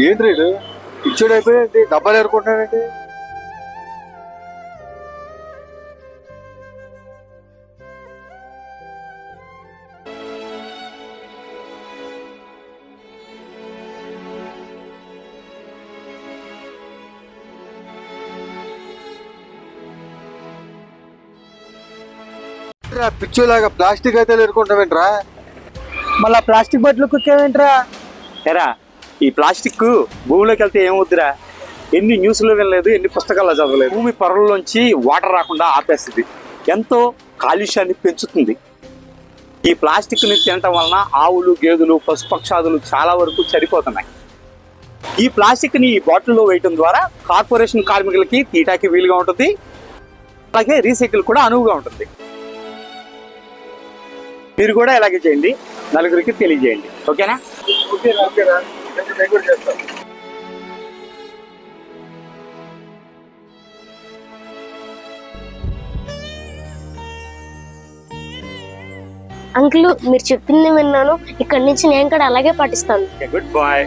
ఏంటి రేడు ఇచ్చుడు అయిపోయింది, డబ్బాలు ఏరుకుంటున్నానండి. పిచ్చోలాగా ప్లాస్టిక్ అయితే ఏరుకుంటావేంట్రా? మళ్ళా ప్లాస్టిక్ బట్టలు కుక్కేవేంట్రా? ఎరా ఈ ప్లాస్టిక్ భూమిలోకి వెళ్తే ఏమవుద్దిరా? ఎన్ని న్యూస్లో వినలేదు, ఎన్ని పుస్తకాల్లో చదవలేదు. భూమి పొరల్లోంచి వాటర్ రాకుండా ఆపేస్తుంది, ఎంతో కాలుష్యాన్ని పెంచుతుంది. ఈ ప్లాస్టిక్ని తినటం వలన ఆవులు, గేదెలు, పశుపక్షాదులు చాలా వరకు చనిపోతున్నాయి. ఈ ప్లాస్టిక్ని ఈ బాటిల్లో వేయటం ద్వారా కార్పొరేషన్ కార్మికులకి తీయటానికి వీలుగా ఉంటుంది, అలాగే రీసైకిల్ కూడా అనువుగా ఉంటుంది. మీరు కూడా ఇలాగే చేయండి, నలుగురికి తెలియజేయండి. ఓకేనా? ఓకేనా, నేను కూడా చేస్తాను. అంకుల్, మీరు చెప్పింది విన్నాను. ఇక్కడి నుంచి నేను కూడా అలాగే పాటిస్తాను. Good bye.